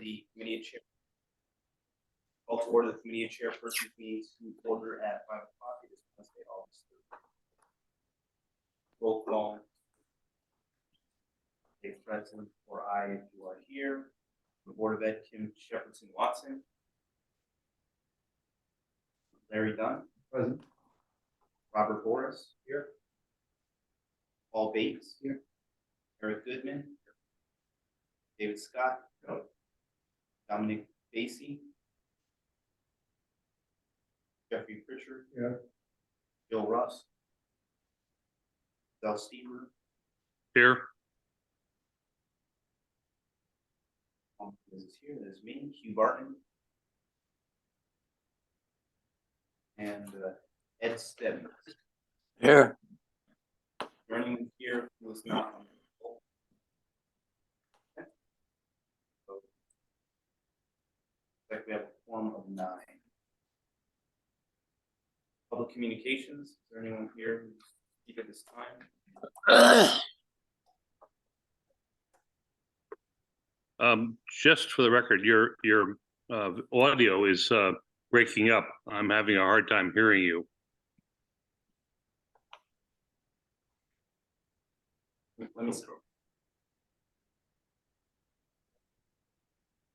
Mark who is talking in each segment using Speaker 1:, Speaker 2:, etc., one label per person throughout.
Speaker 1: the committee chair. Call to order the committee chairpersons meeting to order at 5 o'clock. It is Wednesday, August 3rd. Roll call. Dave Preston or I, if you are here. The Board of Ed, Kim Chairperson Watson. Larry Dunn. Present. Robert Boris. Here. Paul Bates. Here. Eric Goodman. David Scott. No. Dominic Basie. Jeffrey Pritchard. Yeah. Bill Russ. Del Stever.
Speaker 2: Here.
Speaker 1: This is here. There's me, Hugh Barton. And Ed Stebbins.
Speaker 2: Here.
Speaker 1: Joining here was not on the poll. Okay. So, like we have a quorum of 9. Public communications. Is there anyone here who speak at this time?
Speaker 2: Just for the record, your audio is breaking up. I'm having a hard time hearing you.
Speaker 1: Let me sit over.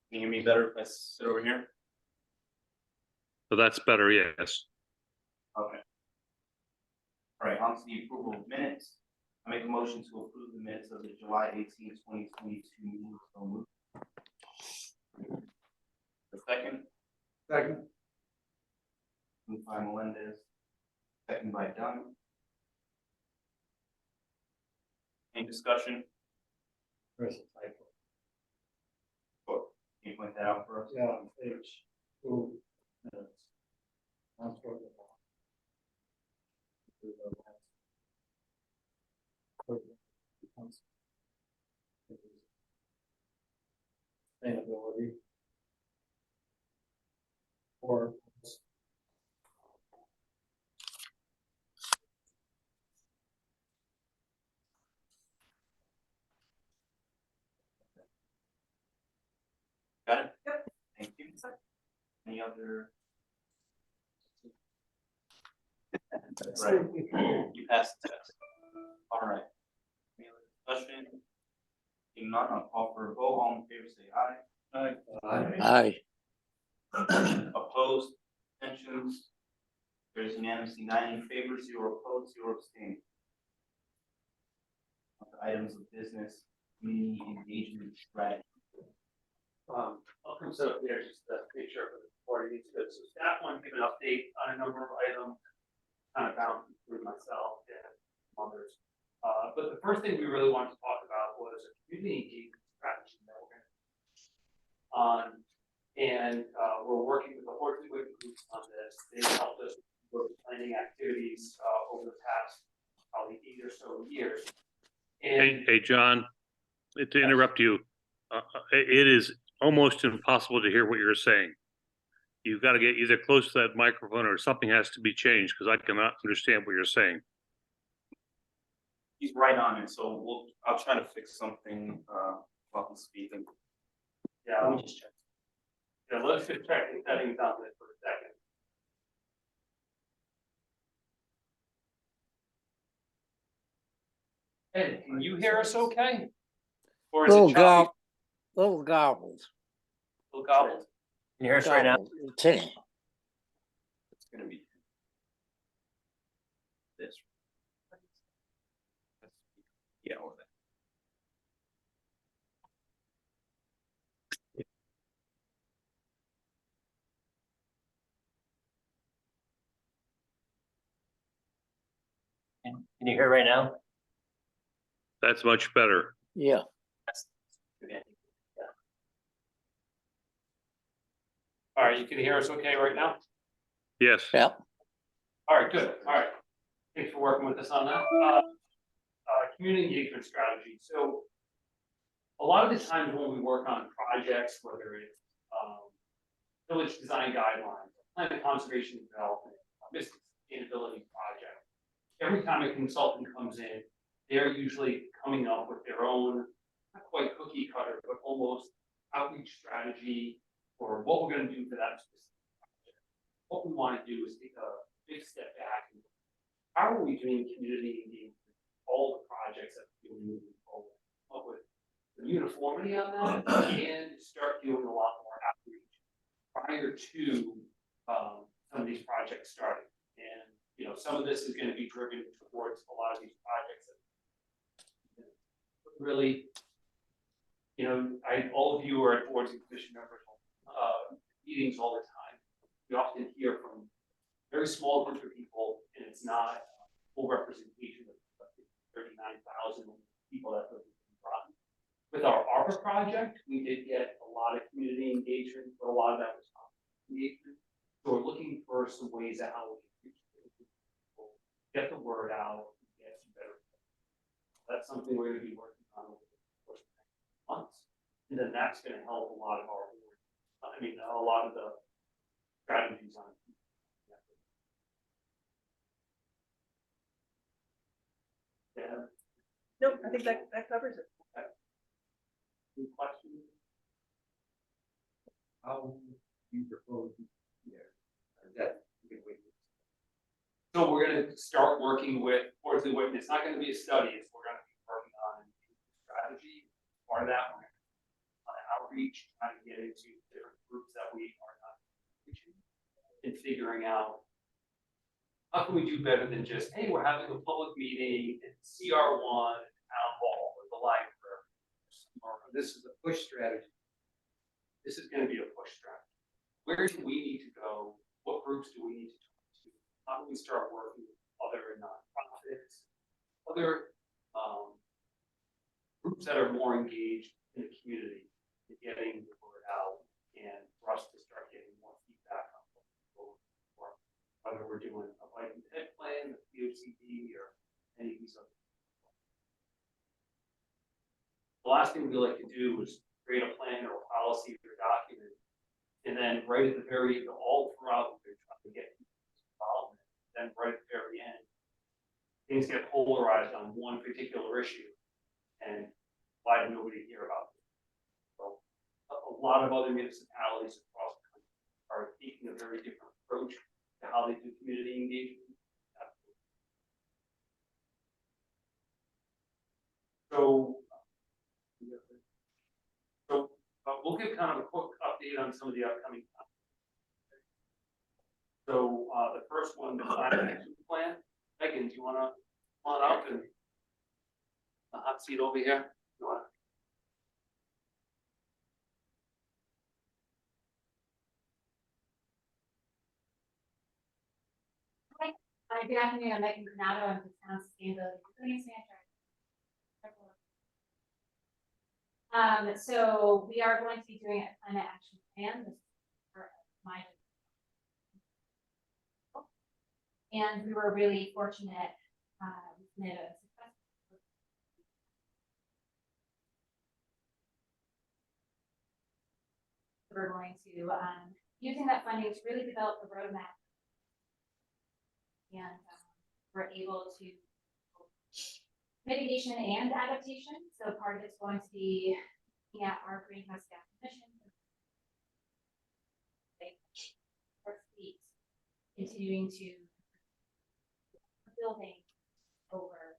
Speaker 1: Can you hear me better if I sit over here?
Speaker 2: So that's better, yes.
Speaker 1: Okay. All right, on to the approval of minutes. I make a motion to approve the minutes of the July 18, 2022 meeting. So moved. The second. Second. Moved by Melendez. Second by Dunn. Any discussion? There's a typo. Oh, can you point that out for us? Yeah, on page 2 minutes. Sustainability or got it? Yep. Thank you. Any other? Right. You passed the test. All right. Any other discussion? Seeing none, I'll call for a vote. All in favor, say aye. Aye.
Speaker 2: Aye.
Speaker 1: Opposed? Abstentions? There's unanimously 9 in favor, 0 opposed, 0 abstaining. Items of business, community engagement strategy.
Speaker 3: I'll come sit up there just to make sure for the recording. So staff want to give an update on a number of items, kind of bouncing through myself and others. But the first thing we really wanted to talk about was a community engagement strategy that we're going to we're working with the Horsley Group on this. They've helped us with planning activities over the past probably 8 or so years. And
Speaker 2: Hey, John, to interrupt you, it is almost impossible to hear what you're saying. You've got to get either close to that microphone or something has to be changed because I cannot understand what you're saying.
Speaker 1: He's right on it, so I'll try to fix something while he's speaking.
Speaker 3: yeah, let me just check. Yeah, let's just check the settings on this for a second. Ed, can you hear us okay? Or is it choppy?
Speaker 4: Little gobbled.
Speaker 3: Little gobbled.
Speaker 5: Can you hear us right now?
Speaker 1: It's gonna be this. Yeah, or that.
Speaker 5: Can you hear right now?
Speaker 2: That's much better.
Speaker 4: Yeah.
Speaker 5: Okay.
Speaker 3: All right, you can hear us okay right now?
Speaker 2: Yes.
Speaker 4: Yep.
Speaker 3: All right, good. All right. Thanks for working with us on that. Community engagement strategy. So a lot of the times when we work on projects, whether it's village design guidelines, land conservation development, business sustainability project, every time a consultant comes in, they're usually coming up with their own, not quite cookie cutter, but almost outreach strategy or what we're gonna do for that specific project. What we wanna do is take a big step back and how are we doing community engagement, all the projects that we're doing moving forward, up with the uniformity on that and start doing a lot more outreach prior to some of these projects starting. And, you know, some of this is gonna be driven towards a lot of these projects that really, you know, all of you are at boards and commission members, meetings all the time. We often hear from very small group of people, and it's not full representation of 39,000 people that live in Groton. With our ARPA project, we did get a lot of community engagement, but a lot of that was engagement. So we're looking for some ways of how we can reach people, get the word out, and get some better. That's something we're going to be working on over the course of the next months. And then that's going to help a lot of our, a lot of the strategies on. Yeah.
Speaker 6: Nope, I think that covers it.
Speaker 3: Any questions?
Speaker 1: How you propose, that,
Speaker 3: So we're gonna start working with, or it's not gonna be a study, it's we're gonna be working on strategy. Part of that, we're on outreach, trying to get into different groups that we are not reaching. And figuring out how can we do better than just, hey, we're having a public meeting in CR1, town hall, or the library. Or this is a push strategy. This is gonna be a push strategy. Where do we need to go? What groups do we need to talk to? How do we start working with other nonprofits, other groups that are more engaged in the community, in getting the word out, and for us to start getting more feedback on what we're looking for, whether we're doing a bike and head plan, the POCD, or any of these other. The last thing we like to do is create a plan or a policy or a document, and then right at the very, all throughout, we're trying to get involvement. Then right at the very end, things get polarized on one particular issue, and why did nobody hear about it? So a lot of other municipalities across the country are taking a very different approach to how they do community engagement. So we'll give kind of a quick update on some of the upcoming. So the first one, the climate action plan. Megan, do you want to come on up and the hot seat over here? You want to?
Speaker 7: Good afternoon, I'm Megan Granado, I'm the town sustainability resilience manager. So we are going to be doing a climate action plan. This is for my, and we were really fortunate. We submitted a successful. We're going to using that funding to really develop the roadmap. And we're able to mitigation and adaptation. So part of it's going to be looking at our greenhouse gas emissions, our fleet, continuing to building over.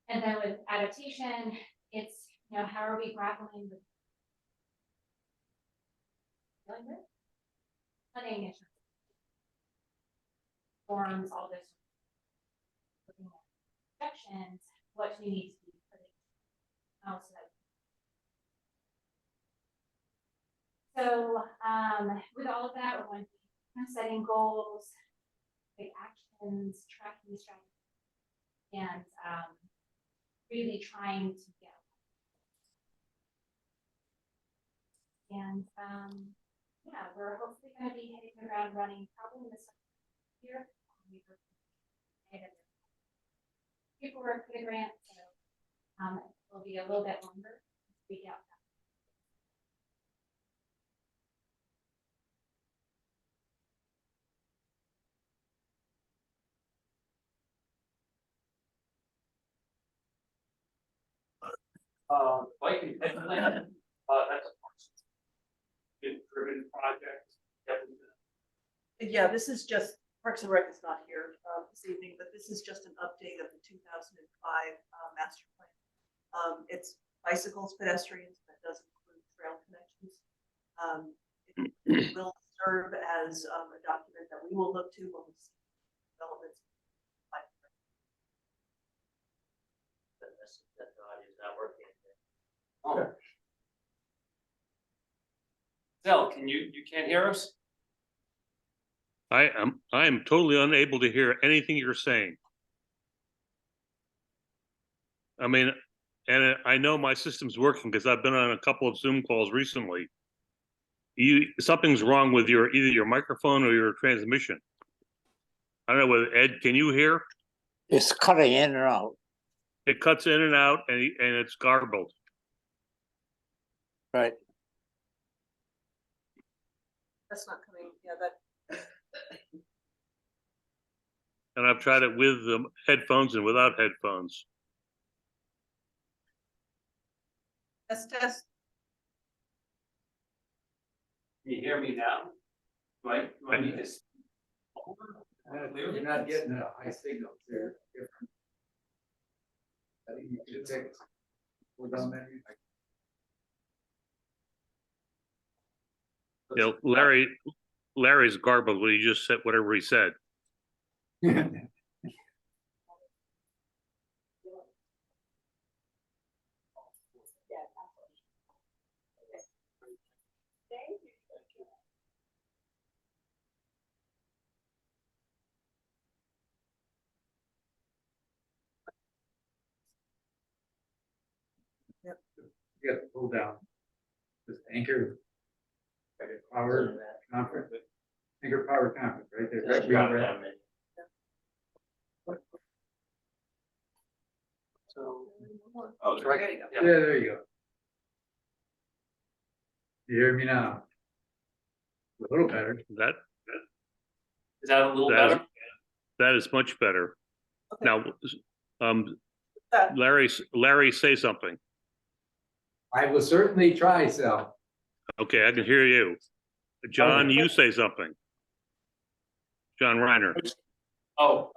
Speaker 7: And then with adaptation, it's, you know, how are we grappling with flooding issues? Forms, all this, looking at projections, what do we need to be putting out so with all of that, we're going to be setting goals, big actions, tracking strategies, and really trying to get. And yeah, we're hopefully going to be hitting the ground running probably this year. Paperwork for the grant, so it will be a little bit longer to speak out.
Speaker 3: Bike and ped plan. That's a been driven project. Definitely.
Speaker 6: Yeah, this is just, Parks and Rec is not here this evening, but this is just an update of the 2005 master plan. It's bicycles, pedestrians, that does include trail connections. It will serve as a document that we will look to when we see developments.
Speaker 5: That audio is not working.
Speaker 3: Oh. Zell, you can't hear us?
Speaker 2: I am totally unable to hear anything you're saying. I mean, and I know my system's working because I've been on a couple of Zoom calls recently. Something's wrong with either your microphone or your transmission. I don't know whether Ed, can you hear?
Speaker 4: It's cutting in and out.
Speaker 2: It cuts in and out and it's garbled.
Speaker 4: Right.
Speaker 6: That's not coming, yeah, that,
Speaker 2: And I've tried it with the headphones and without headphones.
Speaker 6: test.
Speaker 3: Can you hear me now? Do I need this?
Speaker 8: You're not getting a high signal there. Different. I think you should take. We're done there.
Speaker 2: You know, Larry's garbled when he just said whatever he said.
Speaker 8: You got to pull down. This anchor. Like a power conference. Anchor power conference right there. Right
Speaker 5: Drop
Speaker 8: where
Speaker 5: down, man.
Speaker 3: So.
Speaker 1: Oh,
Speaker 3: Right.
Speaker 6: There you go.
Speaker 8: Yeah, there you go. You hear me now? A little better.
Speaker 2: That
Speaker 3: Is that a little
Speaker 2: That is-
Speaker 3: better?
Speaker 2: that is much better.
Speaker 6: Okay.
Speaker 2: Now,
Speaker 6: Uh,
Speaker 2: Larry, say something.
Speaker 8: I will certainly try, Sal.
Speaker 2: Okay, I can hear you. John, you say something. John Reiner.
Speaker 3: Oh,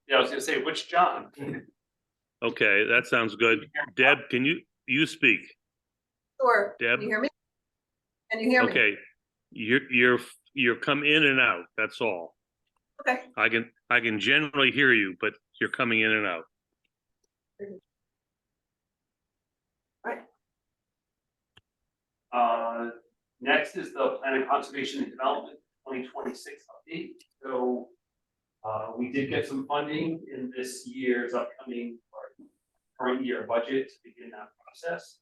Speaker 3: yeah, I was gonna say, which John?
Speaker 2: Okay, that sounds good. Deb, can you speak?
Speaker 6: Sure.
Speaker 2: Deb?
Speaker 6: Can you hear me? Can you hear me?
Speaker 2: Okay, you're come in and out. That's all.
Speaker 6: Okay.
Speaker 2: I can generally hear you, but you're coming in and out.
Speaker 3: Next is the Plan of Conservation and Development 2026 update. So we did get some funding in this year's upcoming or current year budget to begin that process.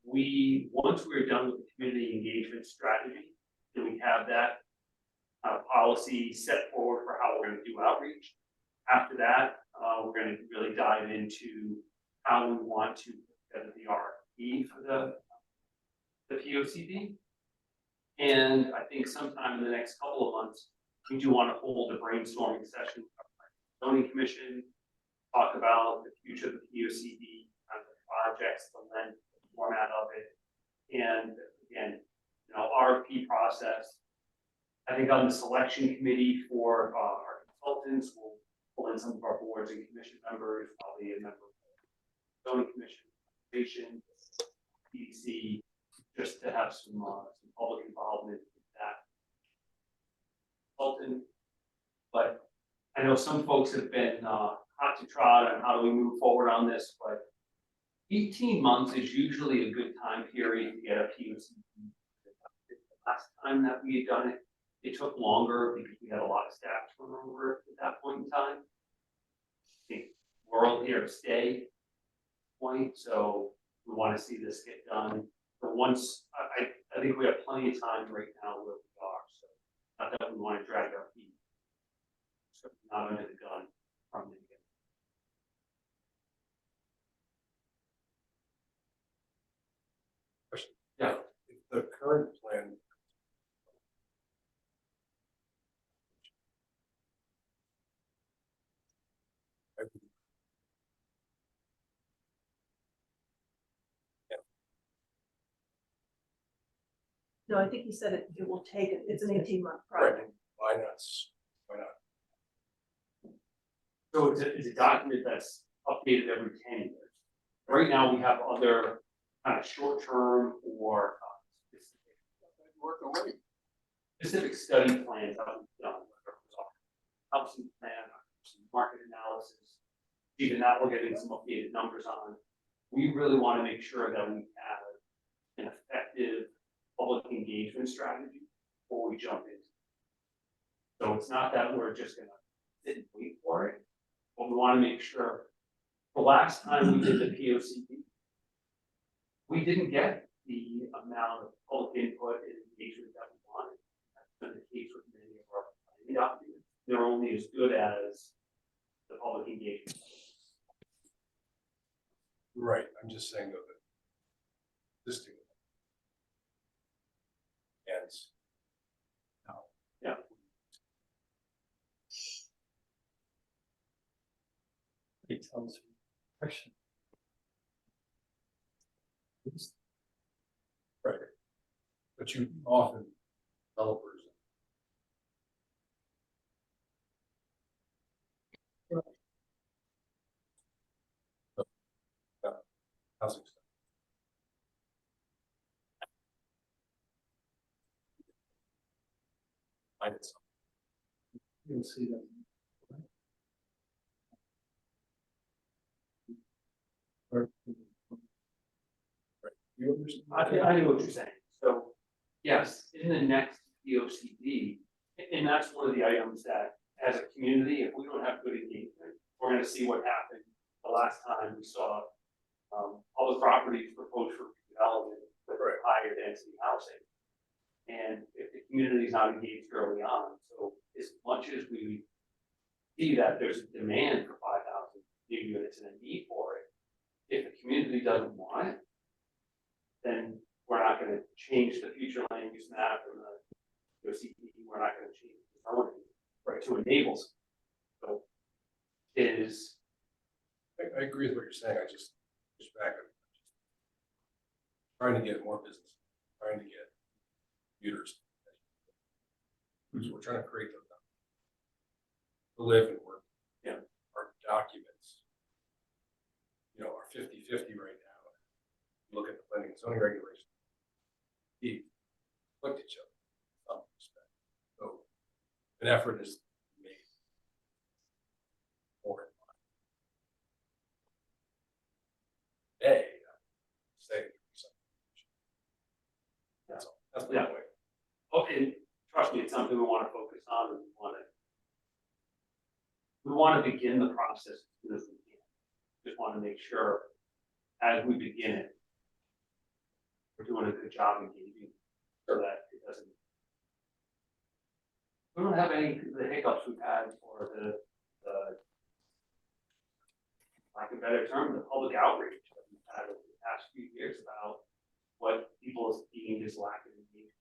Speaker 3: Once we're done with the community engagement strategy, and we have that policy set forward for how we're going to do outreach. After that, we're going to really dive into how we want to put together the RFP for the POCD. And I think sometime in the next couple of months, we do want to hold a brainstorming session with our zoning commission, talk about the future of the POCD, kind of the projects, the length, the format of it. And again, RFP process. I think on the selection committee for our consultants, we'll pull in some of our boards and commission members, probably a member of the zoning commission, conservation, PDC, just to have some public involvement with that consultant. But I know some folks have been hot to trot on how do we move forward on this, but 18 months is usually a good time period to get a POC. The last time that we had done it, it took longer because we had a lot of staff turnover at that point in time. I think we're all here to stay point, so we want to see this get done. But once, I think we have plenty of time right now where we are, so not that we want to drag our feet. So not under the gun from the beginning. Yeah.
Speaker 8: The current plan.
Speaker 6: No, I think he said it will take, it's an 18-month
Speaker 9: Right,
Speaker 6: project.
Speaker 9: why not, why not?
Speaker 3: So it's a document that's updated every 10 years. Right now, we have other kind of short-term or specific study plans that we've done, whether it was our housing plan, or some market analysis. Even that, we're getting some updated numbers on. We really want to make sure that we have an effective public engagement strategy before we jump into it. So it's not that we're just gonna sit and wait for it, but we want to make sure. The last time we did the POCD, we didn't get the amount of public input and engagement that we wanted. That's been the case with many of our planning documents. They're only as good as the public engagement.
Speaker 9: Right, I'm just saying though that listing. And. Now.
Speaker 3: Yeah.
Speaker 8: It tells question.
Speaker 9: Right. But you often developers. Housing stuff. Find it something.
Speaker 8: You'll see that.
Speaker 9: You understand?
Speaker 3: I know what you're saying. So, yes, in the next POCD, and that's one of the items that, as a community, if we don't have good engagement, we're gonna see what happened the last time we saw public properties proposed for development with higher density housing. And if the community is not engaged early on, so as much as we see that there's a demand for 5,000 new units and a need for it, if the community doesn't want it, then we're not gonna change the future land use map and the CPD, we're not gonna change the zoning, right, to enable. So is,
Speaker 9: I agree with what you're saying, I just push back on. Trying to get more business, trying to get commuters. So we're trying to create them. To live and work.
Speaker 3: Yeah.
Speaker 9: Our documents. You know, are 50-50 right now. Look at the planning and zoning regulations. They looked at each other. In some respect. So an effort is made. For it. Hey, say something. That's all. That's my
Speaker 3: Yeah.
Speaker 9: point.
Speaker 3: oh, and trust me, it's something we wanna focus on and we wanna begin the process as soon as we can. Just wanna make sure, as we begin it, we're doing a good job engaging so that it doesn't. We don't have any of the hiccups we've had or the lack of a better term, the public outreach that we've had over the past few years about what people is deemed as lack of engagement.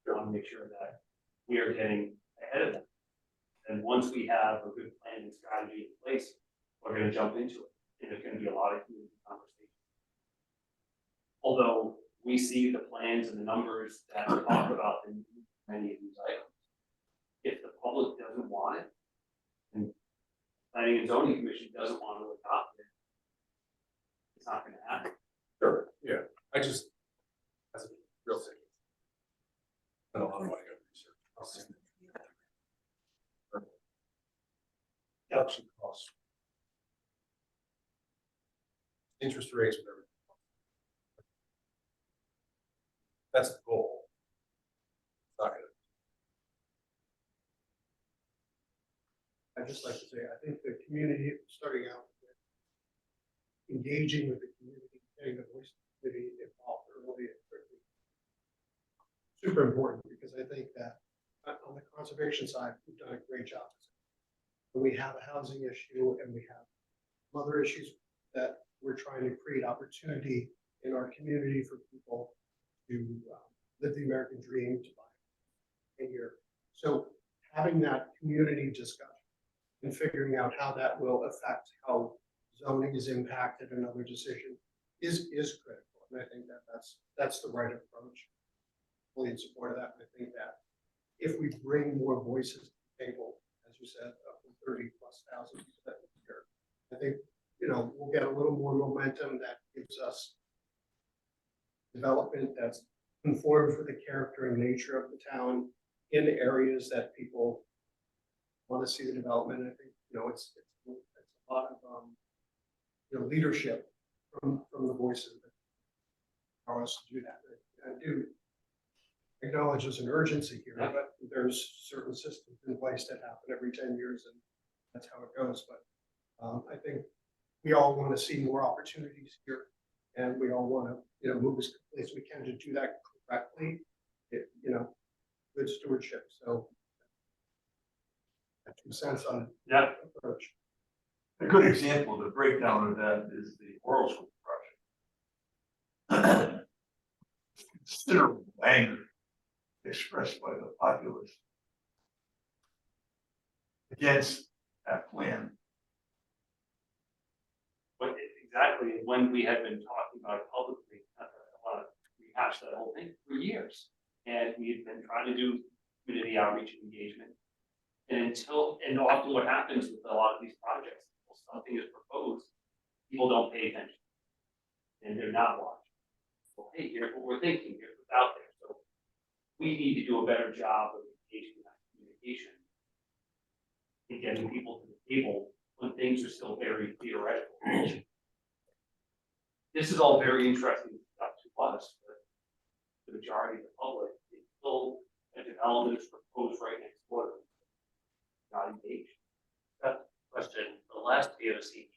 Speaker 3: We want to make sure that we are getting ahead of them. And once we have a good planning strategy in place, we're going to jump into it. And there's going to be a lot of community conversation. Although we see the plans and the numbers that talk about in many of these items, if the public doesn't want it, and Planning and Zoning Commission doesn't want to adopt it, it's not going to happen.
Speaker 9: Sure, yeah, I just, that's a real thing. I don't know why I got research. I'll see. Production costs. Interest rates, whatever. That's the goal. It's not gonna.
Speaker 10: I'd just like to say, I think the community, starting out with engaging with the community, getting the voice of the community involved early and quickly. Super important, because I think that on the conservation side, we've done a great job. When we have a housing issue and we have other issues that we're trying to create opportunity in our community for people to live the American dream, to buy here. So having that community discussion and figuring out how that will affect how zoning is impacted, another decision is critical. And I think that that's the right approach. fully in support of that. I think that if we bring more voices to the table, as you said, up to 30,000+ people that live here, I think, you know, we'll get a little more momentum that gives us development that's conforms with the character and nature of the town in areas that people want to see the development. I think, you know, it's a lot of, you know, leadership from the voices that allow us to do that. I do acknowledge there's an urgency here, but there's certain systems in place that happen every 10 years, and that's how it goes. But I think we all want to see more opportunities here, and we all want to, you know, move as quickly as we can to do that correctly. You know, good stewardship. So, 2 cents on
Speaker 3: Yeah.
Speaker 10: approach.
Speaker 11: A good example of the breakdown of that is the oral school project. Considerable anger expressed by the populace against that plan.
Speaker 3: But exactly, when we had been talking about it publicly, I want to rehash that whole thing for years. And we had been trying to do community outreach and engagement. And often what happens with a lot of these projects, something is proposed, people don't pay attention. And they're not watching. Well, hey, here's what we're thinking, here's what's out there. So we need to do a better job of engaging that communication. And getting people to the table when things are still very theoretical. This is all very interesting stuff to us, but the majority of the public, it's still a development is proposed right next door. Not engaged.
Speaker 5: Question, the last VOC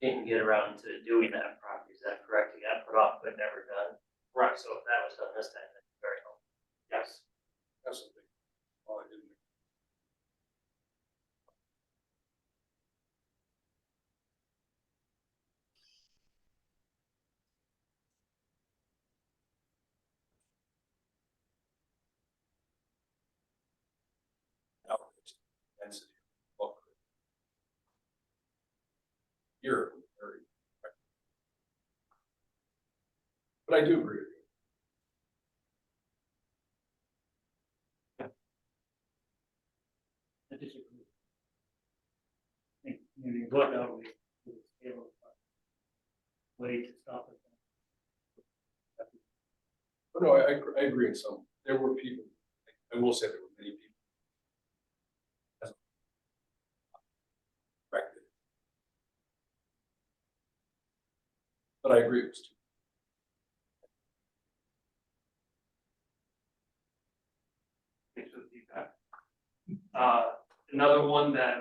Speaker 5: didn't get around to doing that property, is that correct? It got put off but never done.
Speaker 3: Right.
Speaker 5: So if that was done this time, that'd be very helpful.
Speaker 3: Yes.
Speaker 9: That's the thing. All I didn't. Outrage, density, bulk. You're very. But I do agree with you.
Speaker 3: I disagree. I think community work outreach is able to way to stop it.
Speaker 9: But no, I agree in some. There were people, I will say there were many people. Corrected. But I agree with you.
Speaker 3: Thanks for the feedback. Another one that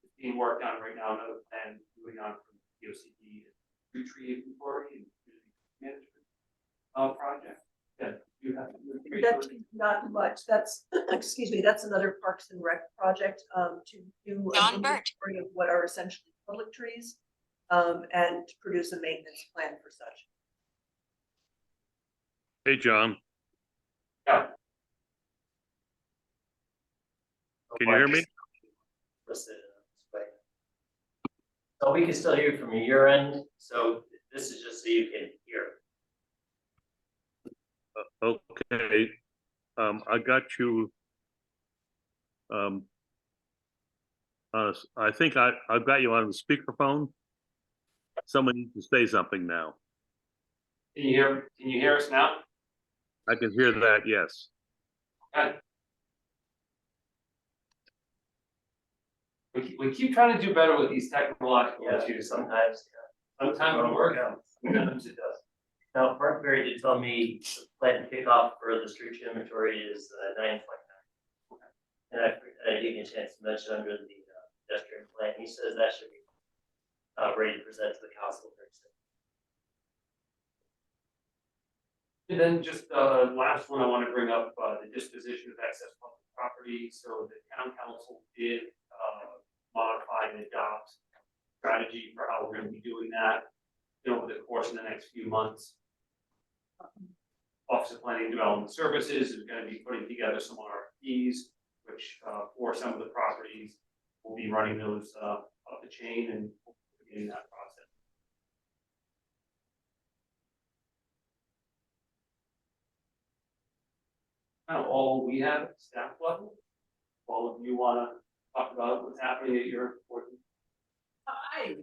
Speaker 3: is being worked on right now, another plan moving on from DOCD is tree inventory and community management project. Yeah, you have.
Speaker 6: That's not much. That's, excuse me, that's another Parks and Rec project, to do an inventory of what are essentially public trees, and produce a maintenance plan for such.
Speaker 2: Hey, John,
Speaker 3: Yeah.
Speaker 2: can you hear me?
Speaker 5: Listed in this way. So we can still hear from your end, so this is just so you can hear.
Speaker 2: Okay, I got you. I think I've got you on the speakerphone. Someone needs to say something now.
Speaker 3: Can you hear us now?
Speaker 2: I can hear that, yes.
Speaker 3: Okay. We keep trying to do better with these technological issues.
Speaker 5: Sometimes,
Speaker 3: Sometimes it works.
Speaker 5: sometimes it does. Now, Mark Berry did tell me the plan kickoff for the street tree inventory is 9/29. And I didn't get a chance to mention under the pedestrian plan, he says that should be ready to present to the council very soon.
Speaker 3: And then just last one I want to bring up, the disposition of excess public property. So the town council did modify and adopt strategy for how we're going to be doing that over the course of the next few months. Office of Planning and Development Services is going to be putting together some RFPs, which for some of the properties, we'll be running those up the chain and beginning that process. kind of all we have at staff level. All of you wanna talk about what's happening at your board?
Speaker 6: Hi.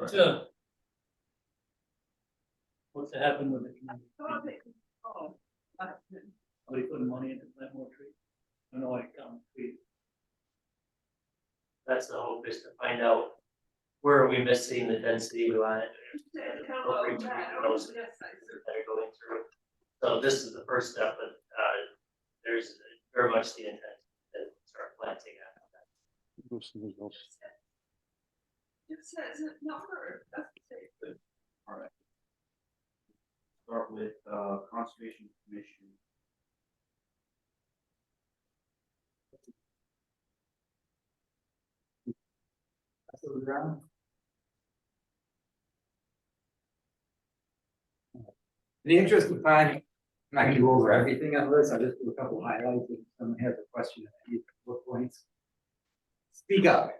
Speaker 8: So. What's happened with the community?
Speaker 6: Oh.
Speaker 8: Somebody putting money in to plant more trees? I know I count trees.
Speaker 5: That's the hope, is to find out where are we missing the density we want. Appropriate to those that are going through. So this is the first step, but there's very much the intent to start planting after that.
Speaker 6: It says a number, doesn't say.
Speaker 1: All right. Start with, Conservation Commission.
Speaker 8: In the interest of time, I'm not gonna go over everything on this, I'll just do a couple highlights, if someone has a question at any bullet points. Speak up.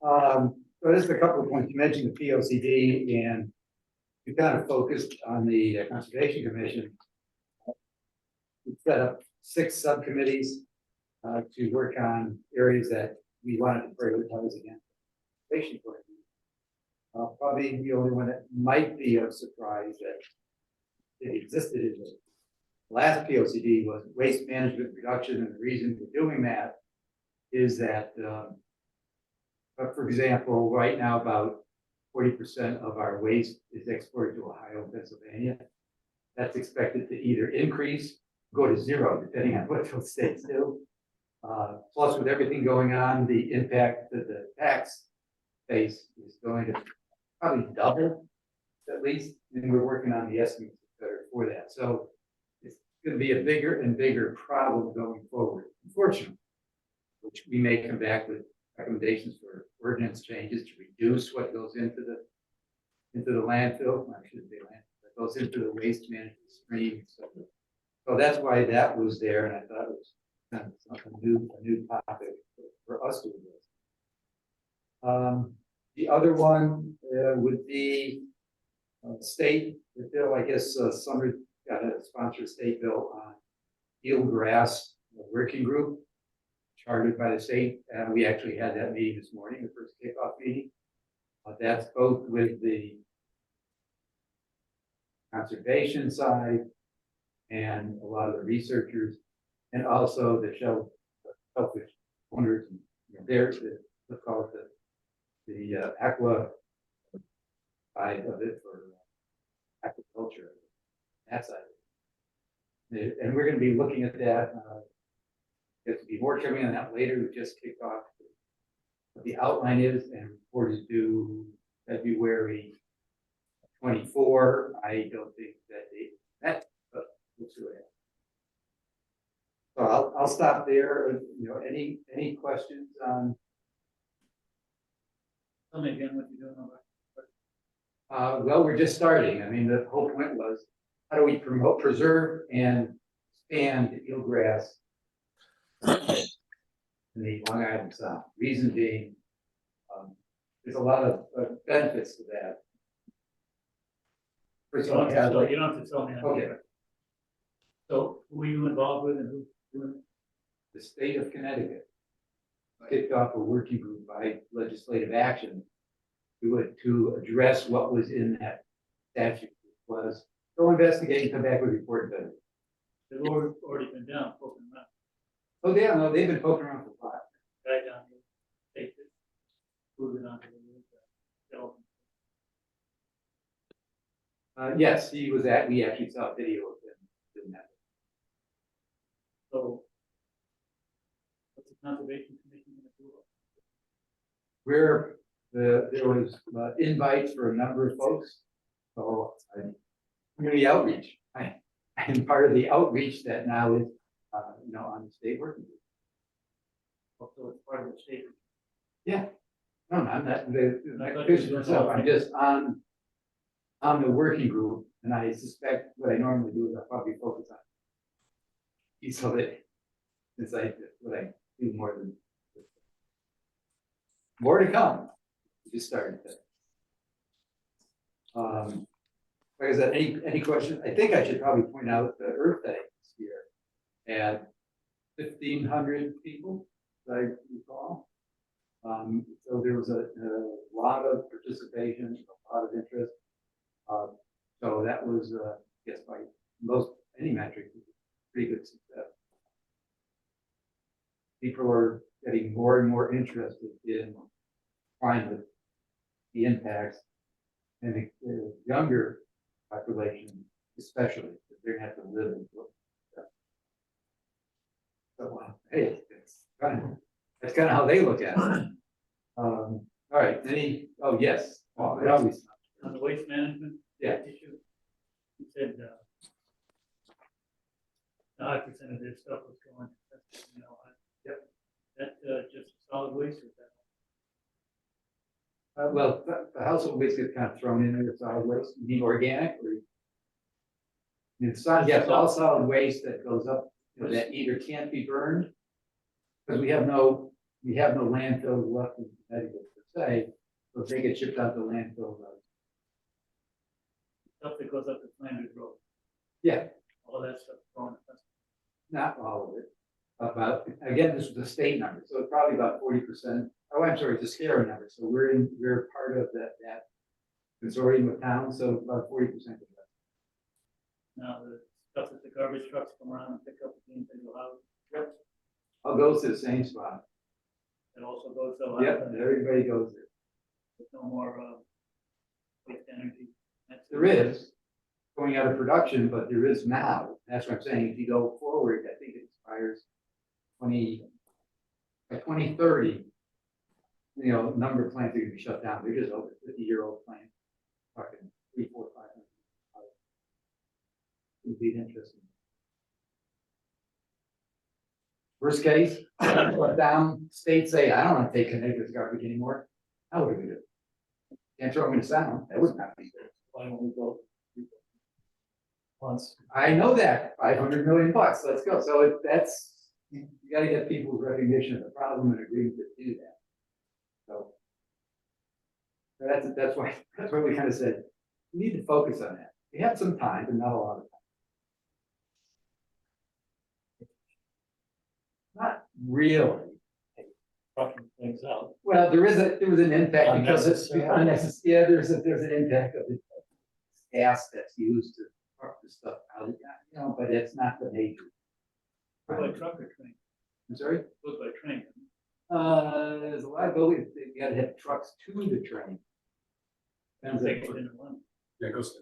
Speaker 8: So there's a couple of points, you mentioned the P O C D, and we kind of focused on the Conservation Commission. We set up 6 subcommittees to work on areas that we wanted to prioritize against conservation point of view. Probably the only one that might be of surprise that it existed in the last POCD was waste management reduction, and the reason for doing that is that, for example, right now about 40% of our waste is exported to Ohio and Pennsylvania. That's expected to either increase, go to 0, depending on what those states do. Plus, with everything going on, the impact that the tax base is going to probably double, at least, and we're working on the estimates for that. So it's going to be a bigger and bigger problem going forward, unfortunately, which we may come back with recommendations for ordinance changes to reduce what goes into the landfill. I shouldn't say landfill, that goes into the waste management stream. So that's why that was there, and I thought it was kind of a new topic for us to address. The other one would be state bill. I guess Summer got a sponsored state bill on eelgrass working group chartered by the state. We actually had that meeting this morning, the first kickoff meeting. That's both with the conservation side and a lot of the researchers, and also the shellfish owners. There's let's call it the aqua side of it for aquaculture, that side of it. And we're going to be looking at that. There's to be more coming on that later. We just kicked off what the outline is, and report is due February 24. I don't think that date met, but we'll see what happens. So I'll stop there. Any questions on? Tell me again what you're doing about. Well, we're just starting. I mean, the whole point was, how do we promote, preserve, and expand eelgrass in the Long Island Sound? Reason being, there's a lot of benefits to that. First of all, you don't have to tell me. Okay. So, who are you involved with, and who's doing it? The state of Connecticut kicked off a working group by legislative action to address what was in that statute. Was go investigate and come back with a report. They've already been down poking around. Oh yeah, no, they've been poking around for a while. Guy down here, take it, move it on to the yes, he was at. We actually saw a video of him doing that. So, what's the conservation commission going to do? There was invites for a number of folks. So community outreach. I'm part of the outreach that now is, on the state working group. So it's part of the state. Yeah. No, I'm not I'm just on the working group, and I suspect what I normally do is I'll probably focus on piece of it, since what I do more to come. We just started that. Like I said, any question? I think I should probably point out the Earth Day this year. Had 1,500 people, as I recall. So there was a lot of participation, a lot of interest. So that was, I guess by most, any metric, pretty good success. People are getting more and more interested in climate, the impacts, and the younger population, especially, because they're gonna have to live in. So, hey, that's kind of how they look at it. All right, oh, yes. Oh, they always.
Speaker 3: On the waste management
Speaker 8: Yeah.
Speaker 3: issue, you said, 5% of their stuff was going, you know,
Speaker 8: Yep.
Speaker 3: That, just solid waste or that?
Speaker 8: Well, the household waste gets kind of thrown in there, solid waste, you mean organic or? It's not, yes, all solid waste that goes up, you know, that either can't be burned. Because we have no landfills left in Connecticut per se, so if they get shipped out to landfills.
Speaker 3: Stuff that goes up the Flanders Road,
Speaker 8: Yeah,
Speaker 3: all that stuff going.
Speaker 8: not all of it. About, again, this was a state number, so it's probably about 40%. Oh, I'm sorry, it's a scary number. So we're part of that consortium of towns, so about 40% of that.
Speaker 3: Now, the stuff that the garbage trucks come around and pick up at the individual house. Yep.
Speaker 8: All goes to the same spot.
Speaker 3: It also goes to.
Speaker 8: Yep, everybody goes there.
Speaker 3: There's no more, waste energy.
Speaker 8: There is going out of production, but there is now. That's what I'm saying. If you go forward, I think it expires by 2030. You know, a number of plants are going to be shut down. They're just over 50-year-old plants. Talking 3, 4, 500. Would be interesting. Worst case, shut down. States say, I don't want to take Connecticut's garbage anymore. How would we do? Can't throw them in the sound. That would not be good.
Speaker 3: Why don't we go? Once.
Speaker 8: I know that, 500 million bucks, let's go. So that's, you gotta get people's recognition of the problem and agreement to do that. So that's why we kind of said, we need to focus on that. We have some time, but not a lot of time. Not really.
Speaker 3: Talking things out.
Speaker 8: Well, there was an impact because it's
Speaker 3: Unnecessary.
Speaker 8: unnecessary. Yeah, there's an impact of the gas that's used to truck the stuff out, you know, but it's not the major.
Speaker 3: Go by truck or train?
Speaker 8: I'm sorry?
Speaker 3: Goes by train.
Speaker 8: There's a lot of buildings, you gotta have trucks to the train. Depends
Speaker 3: Take it
Speaker 8: on-
Speaker 3: in one.
Speaker 9: Yeah, it goes.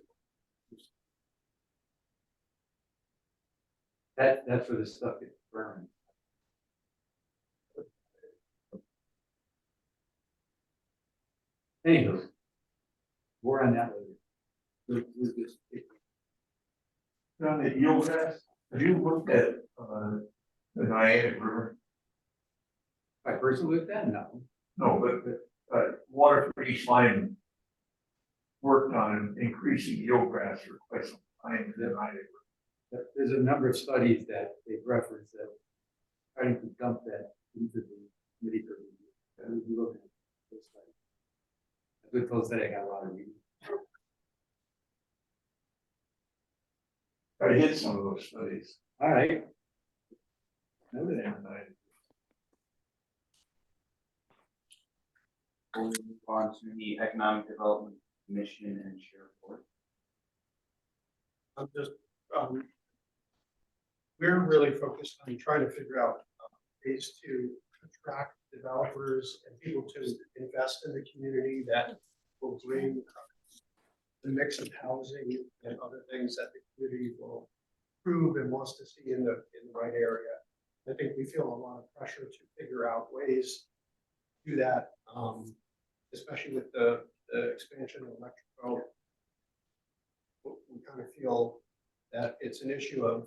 Speaker 8: that's where the stuff gets burned. Anywho, more on that later. We'll just-
Speaker 11: On the yield grass, have you looked at, the Niagara River?
Speaker 8: I personally looked at it, no.
Speaker 11: No, but water for East Lyme worked on increasing yield grass for quite some time in the Niagara.
Speaker 8: There's a number of studies that they've referenced that trying to dump that into the committee for review. And we look at those studies. A good post that I got a lot of reading.
Speaker 11: I did some of those studies.
Speaker 8: All right.
Speaker 11: And
Speaker 8: Noted.
Speaker 1: We'll move on to the Economic Development Commission and Chair Report.
Speaker 10: I'm just, we're really focused on trying to figure out ways to attract developers and people to invest in the community that will bring the mix of housing and other things that the community will approve and wants to see in the right area. I think we feel a lot of pressure to figure out ways to do that, especially with the expansion of electrical. We kind of feel that it's an issue of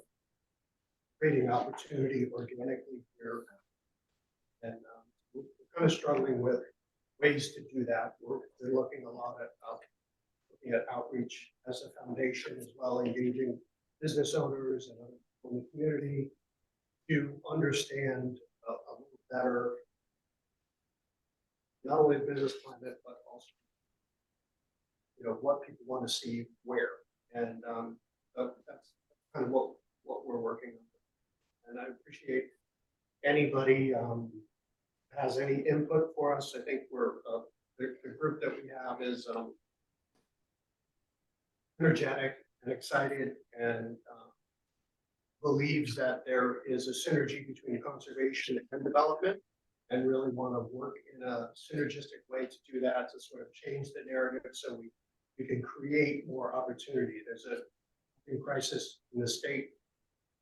Speaker 10: creating opportunity organically here. And we're kind of struggling with ways to do that. We're looking a lot at looking at outreach as a foundation as well, engaging business owners and other people in the community to understand a little better not only the business climate, but also, you know, what people want to see where. And, that's kind of what we're working on. And I appreciate anybody, has any input for us. I think we're, the group that we have is, energetic and excited and, believes that there is a synergy between conservation and development, and really want to work in a synergistic way to do that, to sort of change the narrative so we can create more opportunity. There's a crisis in the state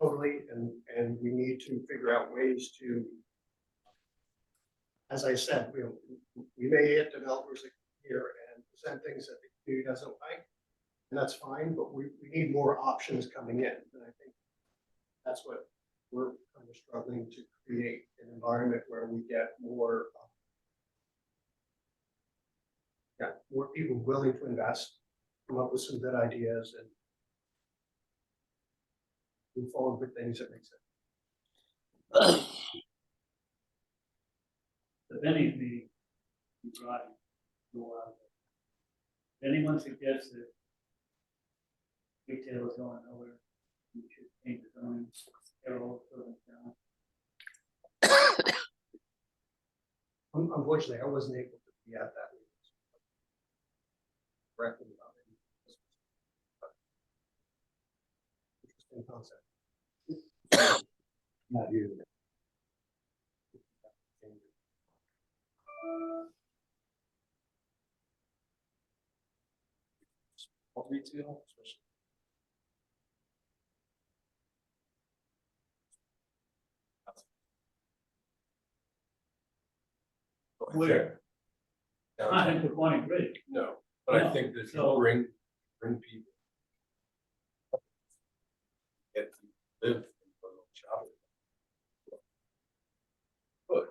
Speaker 10: totally, and we need to figure out ways to, as I said, we may get developers here and present things that the community doesn't like, and that's fine, but we need more options coming in. And I think that's what we're kind of struggling to create, an environment where we get more, more people willing to invest, come up with some good ideas, and move forward with things that make sense.
Speaker 3: The vending meeting, you brought a while ago. If anyone suggests that retail is going nowhere, we should change the zoning, arrow, down.
Speaker 10: Unfortunately, I wasn't able to be at that meeting. Correctly about it. Interesting concept.
Speaker 8: Not you.
Speaker 9: Retail, especially.
Speaker 3: Where?
Speaker 9: Downtown.
Speaker 3: I think the point great.
Speaker 9: No, but I
Speaker 3: No,
Speaker 9: think that if you
Speaker 3: so-
Speaker 9: bring people. Get to live in the shopping. But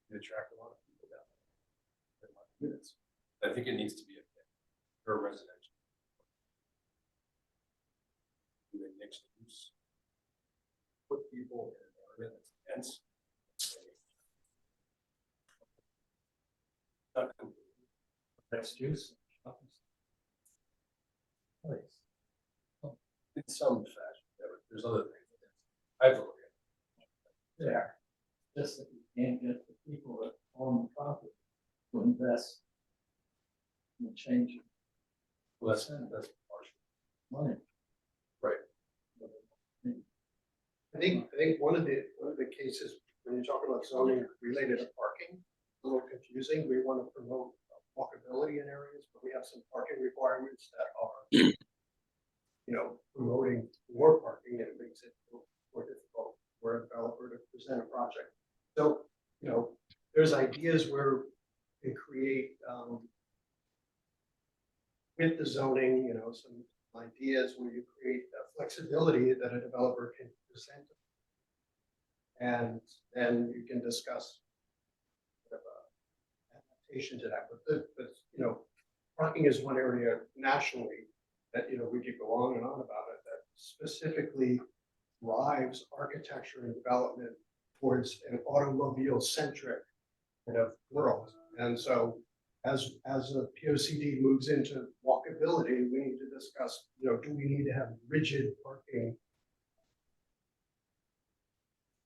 Speaker 9: you attract a lot of people down there. In my units. I think it needs to be a thing for residential. Do a mixed use. Put people in an area that's dense. Not completely.
Speaker 3: Next use.
Speaker 9: Place. In some fashion, yeah, but there's other things. I've looked at.
Speaker 3: There. Just that you can't get the people that own the property to invest in changing
Speaker 9: Well, that's partial.
Speaker 3: money.
Speaker 9: Right.
Speaker 10: I think one of the cases, when you talk about zoning related to parking, a little confusing. We want to promote walkability in areas, but we have some parking requirements that are, promoting more parking, and it makes it more difficult for a developer to present a project. So, there's ideas where we create, with the zoning, some ideas where you create flexibility that a developer can present. And then you can discuss sort of adaptation to that. But parking is one area nationally that, we could go on and on about it, that specifically drives architecture and development towards an automobile-centric kind of world. And so as the POCD moves into walkability, we need to discuss, do we need to have rigid parking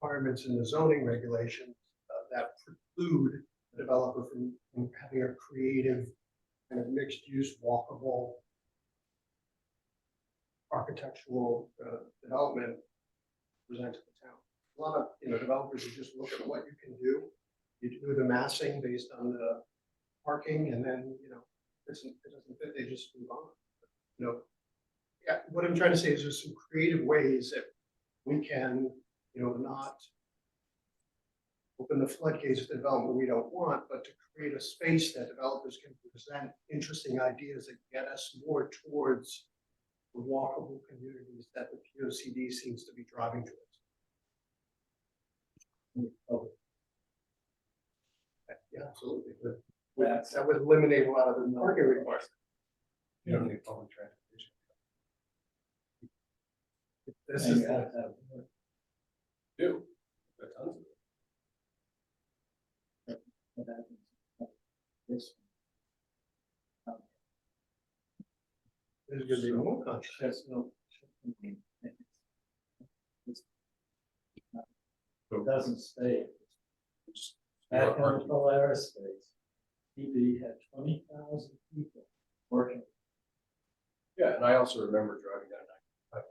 Speaker 10: requirements in the zoning regulations that preclude the developer from having a creative kind of mixed-use, walkable architectural development presented to the town. A lot of developers who just look at what you can do. You do the massing based on the parking, and then it doesn't fit. They just move on. Yeah. What I'm trying to say is there's some creative ways that we can, not open the floodgates to development we don't want, but to create a space that developers can present interesting ideas that get us more towards the walkable communities that the POCD seems to be driving towards. Yeah, absolutely. But that would eliminate a lot of the parking requirements.
Speaker 9: You don't need public transportation.
Speaker 10: This is.
Speaker 9: Do. There are tons of it.
Speaker 10: There's gonna be more contracts.
Speaker 8: It doesn't stay.
Speaker 9: Just-
Speaker 8: Back on the Polaris space, PB had 20,000 people working.
Speaker 9: Yeah, and I also remember driving down 95,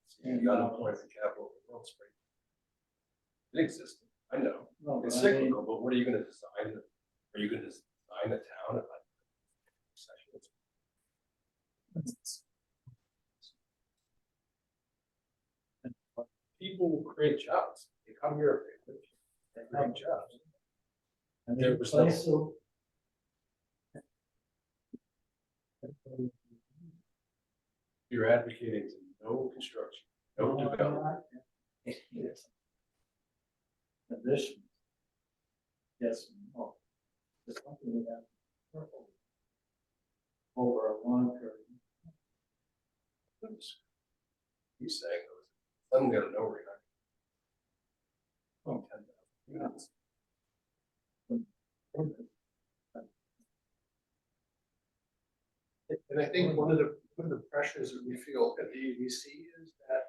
Speaker 9: seeing the unemployment capital of the world spring. It existed, I know,
Speaker 8: No,
Speaker 9: it's
Speaker 8: but I mean,
Speaker 9: cyclical, but what are you gonna design? Are you gonna design a town at like? People will create jobs, they come here, they create jobs.
Speaker 8: And
Speaker 9: There
Speaker 8: there
Speaker 9: was
Speaker 8: was
Speaker 9: no-
Speaker 8: also.
Speaker 9: You're advocating to no construction, no development.
Speaker 8: Conditions. Yes, no. There's something we have to be careful with over a long period.
Speaker 9: He's saying, I'm gonna know we're not. Oh, 10,000 units.
Speaker 10: And I think one of the pressures that we feel at the ABC is that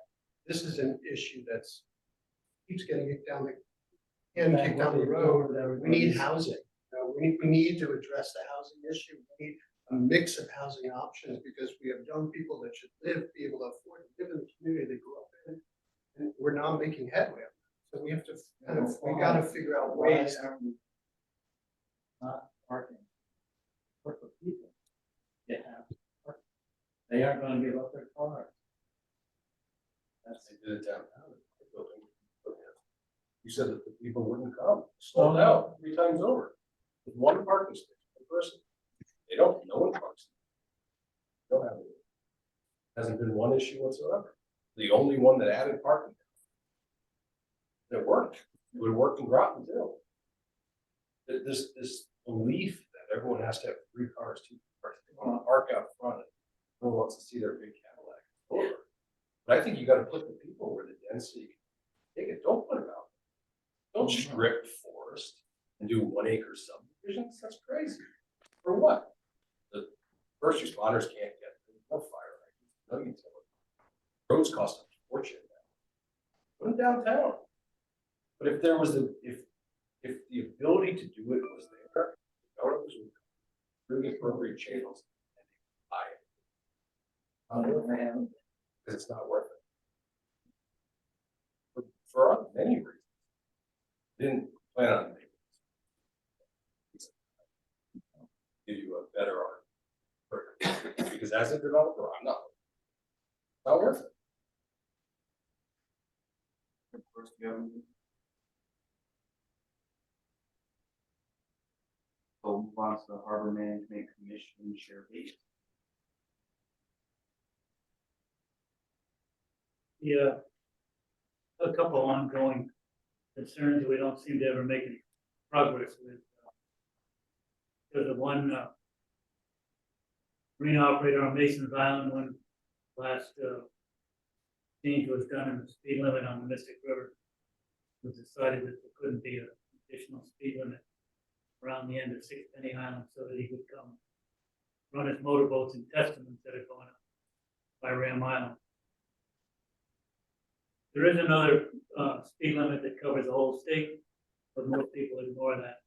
Speaker 10: this is an issue that's keeps getting kicked down the road. We need housing. We need to address the housing issue. We need a mix of housing options because we have young people that should be able to afford to live in the community they grew up in. And we're not making headway. So we have to we gotta figure out ways.
Speaker 8: Not parking. For people. They have to park. They aren't gonna give up their cars. That's
Speaker 9: They did it downtown. You said that the people wouldn't come, sold out 3 times over. With one parking space per person. They don't, no one parks. Don't have it. Hasn't been one issue whatsoever. The only one that added parking. It worked. It would work in Groton too. This belief that everyone has to have 3 cars, 2 cars, they want to park out front. No one wants to see their big Cadillac. Over. But I think you got to put the people where the density. Take it. Don't put it out. Don't strip forest and do 1 acre subdivisions. That's crazy. For what? The first responders can't get no fire hydrants, no utility. Roads cost a fortune now. Put them downtown. But if there was if the ability to do it was there, developers would through the appropriate channels and buy it. Because it's not worth it. For many reasons. Didn't plan on making this. Give you a better art. Because as a developer, I'm not worth it.
Speaker 1: Of course, the government. So move on to the Harbor Management Commission share base.
Speaker 12: Yeah. A couple ongoing concerns that we don't seem to ever make any progress with. There's a one marine operator on Mason's Island when last change was done in the speed limit on the Mystic River. It was decided that there couldn't be an additional speed limit around the end of Sixpenny Island so that he could come run his motorboats and test them instead of going up by Ram Island. There is another speed limit that covers the whole state, but most people ignore that.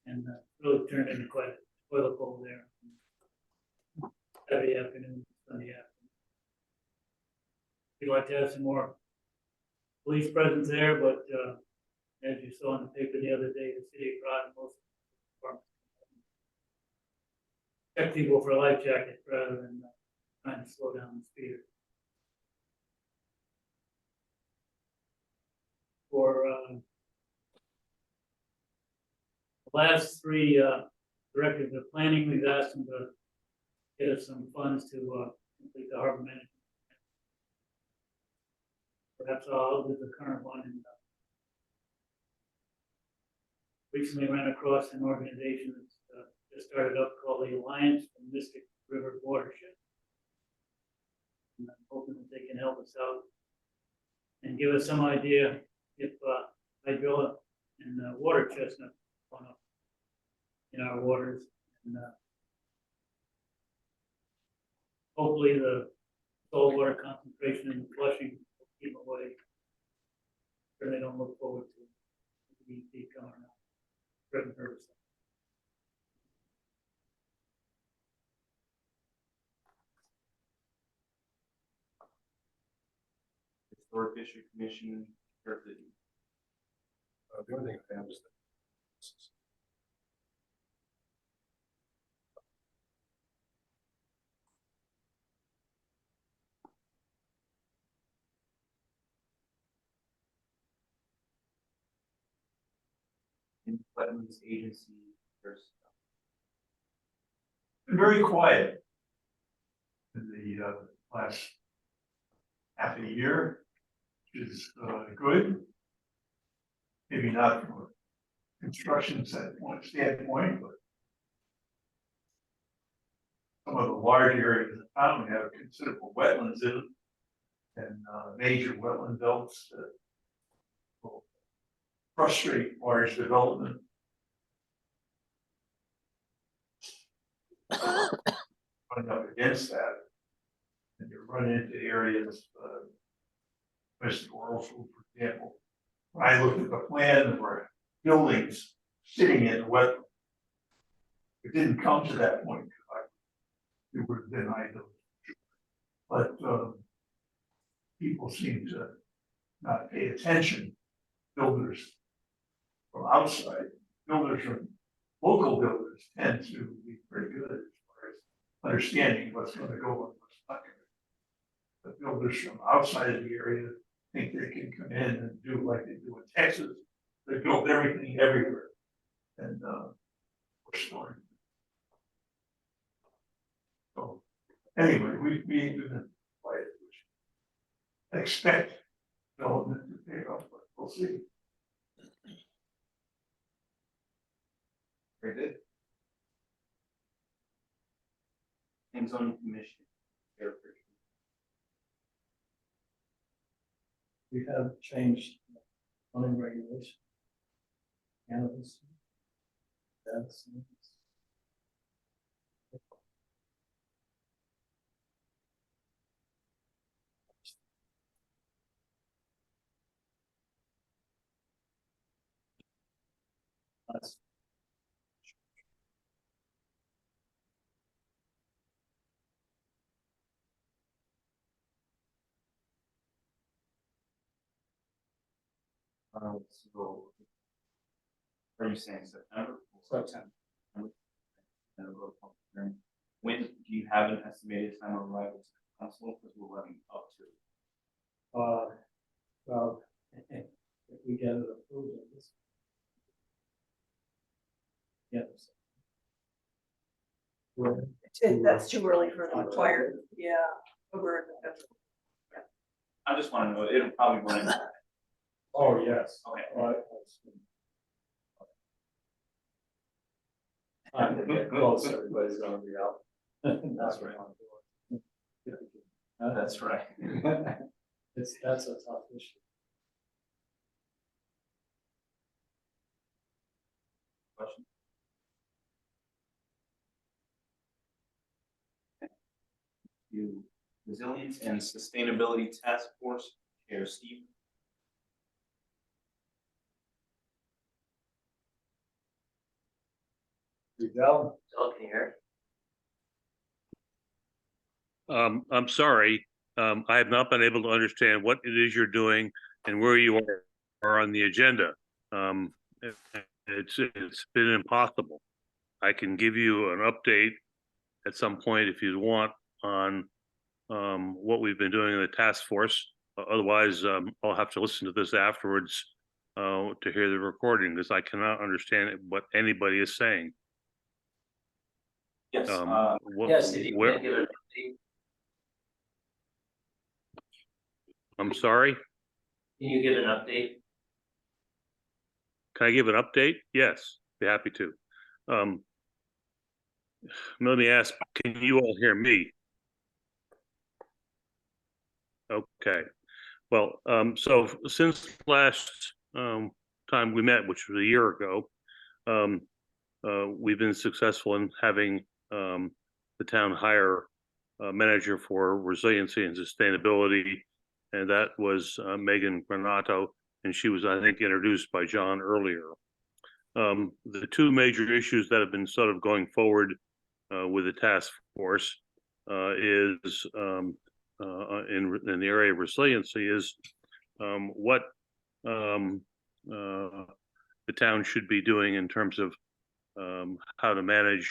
Speaker 12: And really turned into quite a toilet bowl there. Saturday afternoon, Sunday afternoon. We'd like to have some more police presence there, but as you saw in the paper the other day, the city of Groton, most departments check people for a life jacket rather than trying to slow down the speeder. For the last 3 directors of planning, we've asked them to get us some funds to complete the harbor management. Perhaps I'll do the current one. And recently ran across an organization that's just started up called the Alliance for Mystic River Watershed. And I'm hoping that they can help us out and give us some idea if hydrilla and water chestnut going up in our waters. And hopefully the saltwater concentration in the flushing will keep away. Really don't look forward to DEP coming out, driven herbicide.
Speaker 1: Historic District Commission, Chairperson.
Speaker 9: The only thing I have is that.
Speaker 1: In Wetlands Agency, there's
Speaker 11: Been very quiet in the last half a year, which is good. Maybe not from a construction standpoint, but some of the large areas of town have considerable wetlands in them, and major wetland belts that will frustrate large development. Running up against that, and you run into areas, West Oralfield, for example. When I looked at the plan, there were buildings sitting in wetland. It didn't come to that point, because it would have been ideal. But people seem to not pay attention. Builders from outside, builders from local builders tend to be pretty good as far as understanding what's going to go and what's not going to. But builders from outside of the area think they can come in and do like they do in Texas. They build everything everywhere, and we're storing. So anyway, we've been quiet. I expect development to pay off, but we'll see.
Speaker 1: very good. And Zoning Commission, Chairperson.
Speaker 10: We have changed zoning regulation. Cannabis. That's.
Speaker 1: So are you saying September?
Speaker 10: September.
Speaker 1: When do you have an estimated time of arrival to the council? Because we're running up to.
Speaker 10: Well, if we get it approved of this. Yes.
Speaker 6: That's too early for the required, yeah.
Speaker 1: I just want to know, it'll probably run.
Speaker 10: Oh, yes.
Speaker 1: Okay.
Speaker 10: I'm gonna get close, everybody's gonna be out.
Speaker 1: That's right. That's right.
Speaker 10: That's a tough issue.
Speaker 1: Question? You Resilience and Sustainability Task Force, Chair Steve.
Speaker 10: You go.
Speaker 5: Phil, can you hear?
Speaker 2: I'm sorry, I have not been able to understand what it is you're doing and where you are on the agenda. It's been impossible. I can give you an update at some point if you want on what we've been doing in the task force. Otherwise, I'll have to listen to this afterwards to hear the recording, because I cannot understand what anybody is saying.
Speaker 1: Yes.
Speaker 5: Yes, if you
Speaker 2: where-
Speaker 5: can give it an update.
Speaker 2: I'm sorry,
Speaker 5: Can you give an update?
Speaker 2: can I give an update? Yes, be happy to. Let me ask, can you all hear me? Okay, well, so since last time we met, which was a year ago, we've been successful in having the town hire manager for resiliency and sustainability, and that was Megan Granato, and she was, I think, introduced by John earlier. The two major issues that have been sort of going forward with the task force is in the area of resiliency is what the town should be doing in terms of how to manage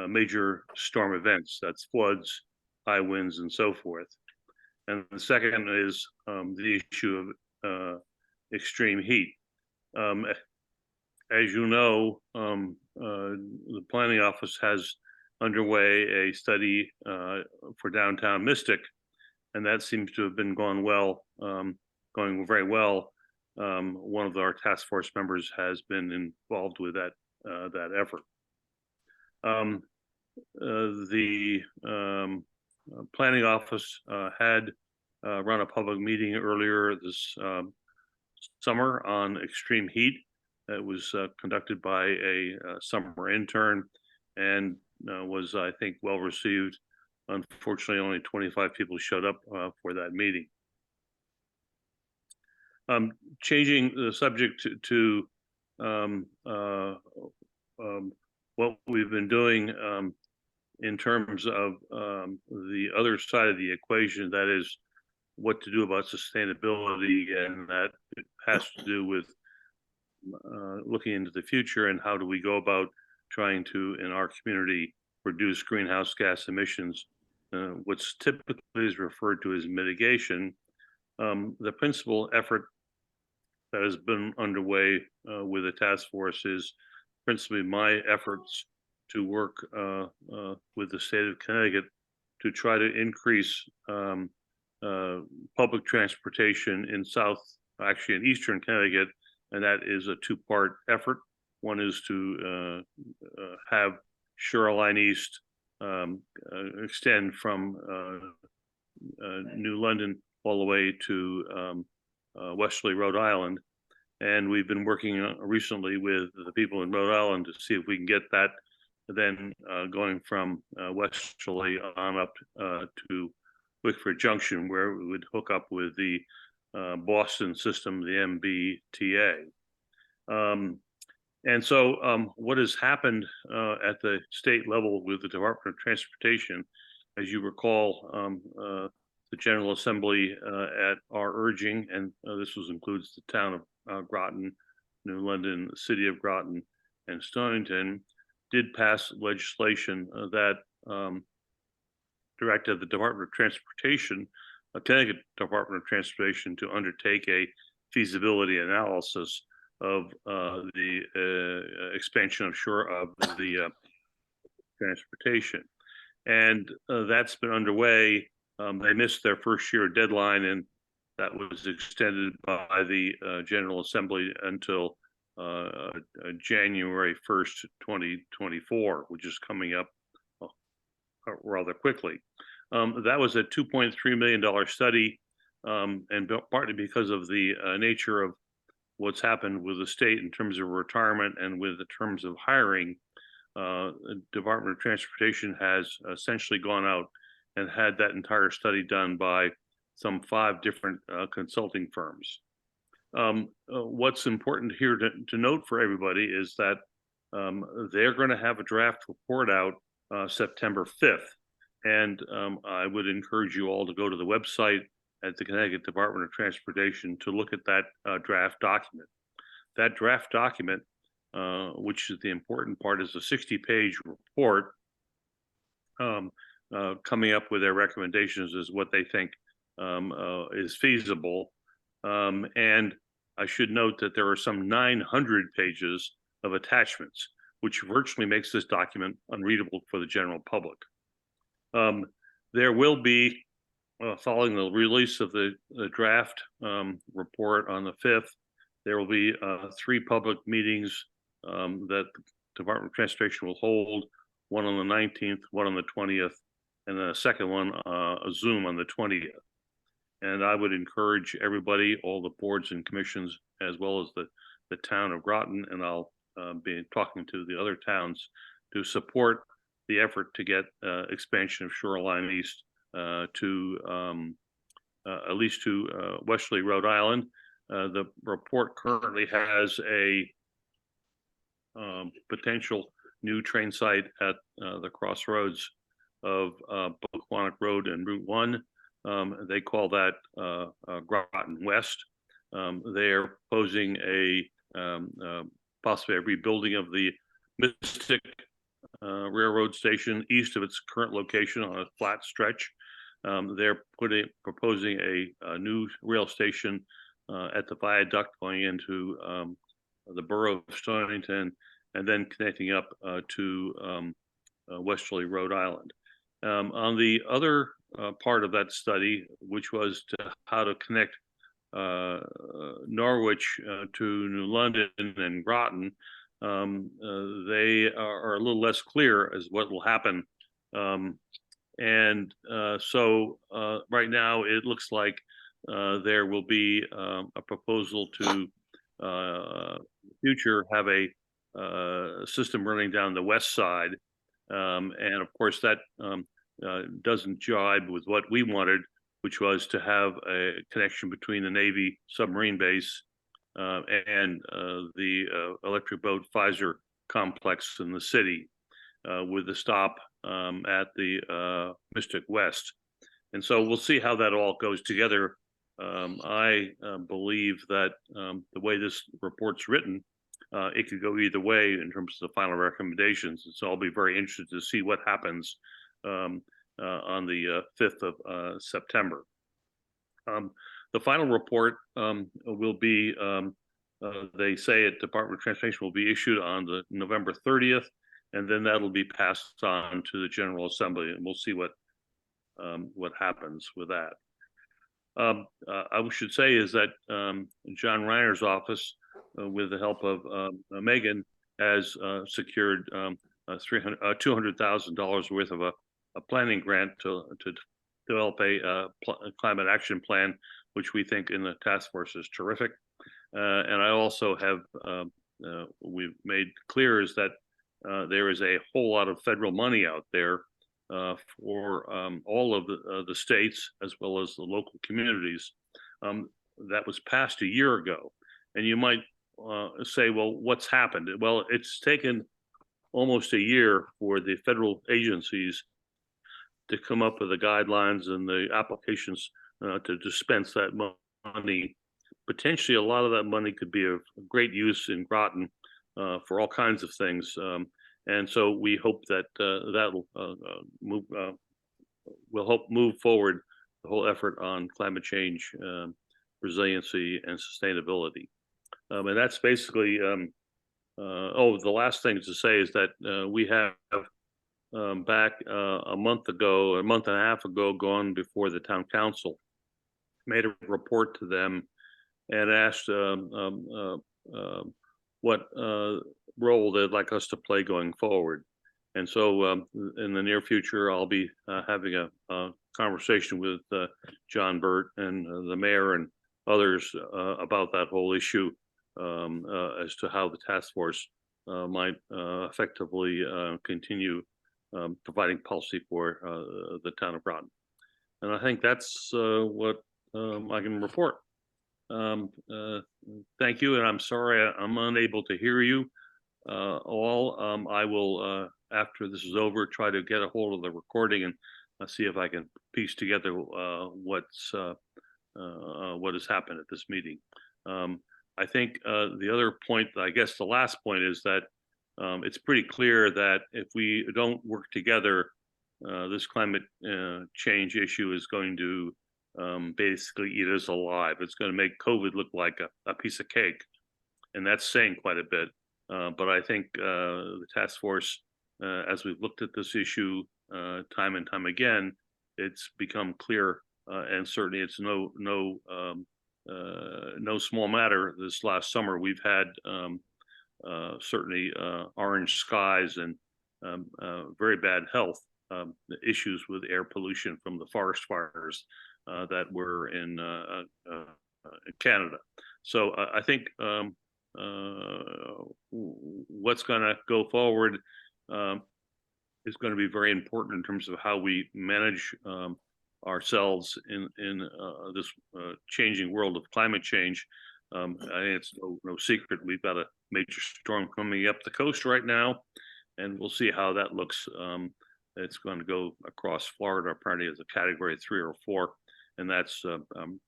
Speaker 2: major storm events, that's floods, high winds, and so forth. And the second is the issue of extreme heat. As you know, the planning office has underway a study for downtown Mystic, and that seems to have been going very well. One of our task force members has been involved with that effort. The planning office had run a public meeting earlier this summer on extreme heat. It was conducted by a summer intern and was, I think, well received. Unfortunately, only 25 people showed up for that meeting. Changing the subject to what we've been doing in terms of the other side of the equation, that is what to do about sustainability, and that it has to do with looking into the future and how do we go about trying to, in our community, reduce greenhouse gas emissions. What's typically is referred to as mitigation. The principal effort that has been underway with the task force is principally my efforts to work with the state of Connecticut to try to increase public transportation in in eastern Connecticut, and that is a two-part effort. One is to have Shoreline East extend from New London all the way to Westerly, Rhode Island. And we've been working recently with the people in Rhode Island to see if we can get that then going from Westerly on up to Wickford Junction, where we would hook up with the Boston system, the MBTA. And so what has happened at the state level with the Department of Transportation, as you recall, the General Assembly at our urging, and this includes the town of Groton, New London, the city of Groton, and Stonington, did pass legislation that directed the Department of Transportation, Connecticut Department of Transportation, to undertake a feasibility analysis of the expansion of the transportation, and that's been underway. They missed their first year deadline, and that was extended by the General Assembly until January 1st, 2024, which is coming up rather quickly. That was a $2.3 million study, and partly because of the nature of what's happened with the state in terms of retirement and with the terms of hiring, the Department of Transportation has essentially gone out and had that entire study done by some 5 different consulting firms. What's important here to note for everybody is that they're going to have a draft report out September 5th. And I would encourage you all to go to the website at the Connecticut Department of Transportation to look at that draft document. That draft document, which is the important part, is a 60-page report coming up with their recommendations as what they think is feasible. And I should note that there are some 900 pages of attachments, which virtually makes this document unreadable for the general public. There will be, following the release of the draft report on the 5th, there will be 3 public meetings that the Department of Transportation will hold, one on the 19th, one on the 20th, and then a second one, a Zoom on the 20th. And I would encourage everybody, all the boards and commissions, as well as the town of Groton, and I'll be talking to the other towns, to support the effort to get expansion of Shoreline East to at least to Westerly, Rhode Island. The report currently has a potential new train site at the crossroads of Boquonic Road and Route 1. They call that Groton West. They're proposing possibly a rebuilding of the Mystic Railroad Station east of its current location on a flat stretch. They're proposing a new rail station at the viaduct going into the borough of Stonington, and then connecting up to Westerly, Rhode Island. On the other part of that study, which was to how to connect Norwich to New London and Groton, they are a little less clear as what will happen. So right now it looks like there will be a proposal to future have a system running down the west side. And of course that doesn't jibe with what we wanted, which was to have a connection between the Navy submarine base and the electric boat Pfizer complex in the city, with a stop at the Mystic West. And so we'll see how that all goes together. I believe that the way this report's written, it could go either way in terms of the final recommendations. And so I'll be very interested to see what happens on the 5th of September. The final report will be, they say at Department of Transportation will be issued on the November 30th, and then that'll be passed on to the General Assembly, and we'll see what happens with that. I should say is that John Reiner's office, with the help of Megan, has secured $200,000 worth of a planning grant to develop a climate action plan, which we think in the task force is terrific. And I also have, we've made clear is that there is a whole lot of federal money out there for all of the states as well as the local communities. That was passed a year ago. And you might say, well, what's happened? Well, it's taken almost a year for the federal agencies to come up with the guidelines and the applications to dispense that money. Potentially, a lot of that money could be of great use in Groton for all kinds of things. And so we hope that that'll will help move forward the whole effort on climate change, resiliency, and sustainability. And that's basically, the last thing to say is that we have back a month and a half ago, gone before the town council, made a report to them and asked what role they'd like us to play going forward. And so in the near future, I'll be having a conversation with John Burt and the mayor and others about that whole issue as to how the task force might effectively continue providing policy for the town of Groton. And I think that's what I can report. Thank you, and I'm sorry I'm unable to hear you all. I will, after this is over, try to get a hold of the recording and see if I can piece together what has happened at this meeting. I think the other point, I guess the last point, is that it's pretty clear that if we don't work together, this climate change issue is going to basically eat us alive. It's going to make COVID look like a piece of cake, and that's saying quite a bit. But I think the task force, as we've looked at this issue time and time again, it's become clear, and certainly it's no small matter. This last summer, we've had certainly orange skies and very bad health issues with air pollution from the forest fires that were in Canada. So I think what's going to go forward is going to be very important in terms of how we manage ourselves in this changing world of climate change. I think it's no secret we've got a major storm coming up the coast right now, and we'll see how that looks. It's going to go across Florida, apparently as a category 3 or 4, and that's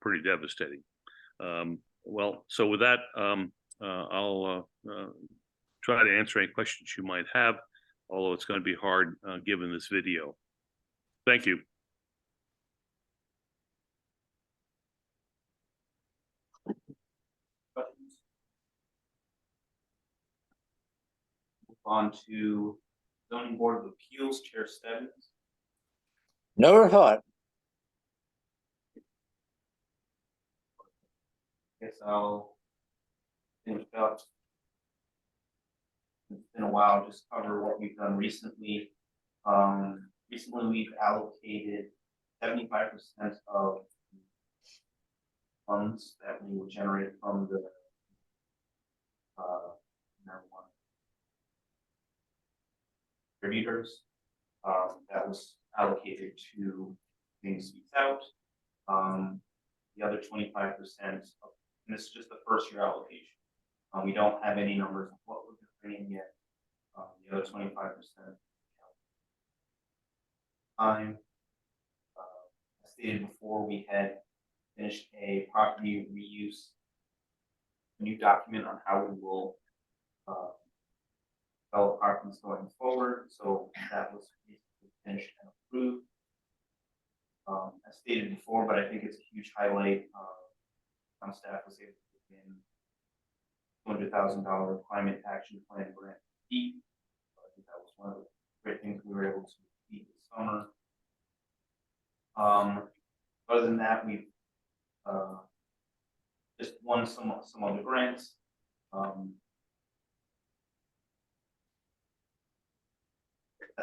Speaker 2: pretty devastating. Well, so with that, I'll try to answer any questions you might have, although it's going to be hard given this video. Thank you.
Speaker 1: Questions? Move on to zoning board of appeals, Chair Stebbins.
Speaker 4: No report.
Speaker 1: Guess I'll finish up. It's been a while, just cover what we've done recently. Recently we've allocated 75% of funds that we would generate from the marijuana distributors. That was allocated to things speaks out. The other 25%, and this is just the first year allocation. We don't have any numbers of what we're going to bring in yet. The other 25%. As stated before, we had finished a property reuse, a new document on how we will develop properties going forward. So that was basically finished and approved. As stated before, but I think it's a huge highlight. Town staff was able to get in $200,000 climate action plan grant. I think that was one of the great things we were able to achieve this summer. Other than that, we've just won some other grants.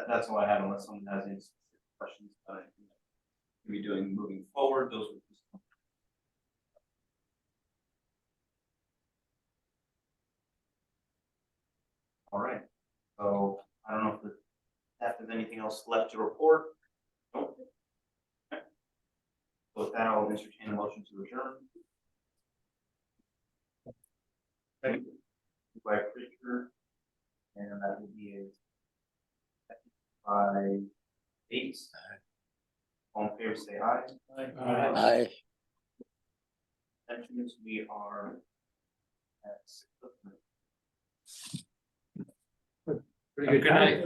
Speaker 1: That's all I have, unless someone has any specific questions that I can be doing moving forward. Those were just all right. So I don't know if the staff has anything else left to report. Nope. Okay. So with that, I'll entertain a motion to adjourn. Thank you. By Preacher, and that will be a by 8. All in favor, say aye.
Speaker 4: Aye.
Speaker 1: Abstentions, we are at 6.
Speaker 8: Pretty good.
Speaker 3: Good night.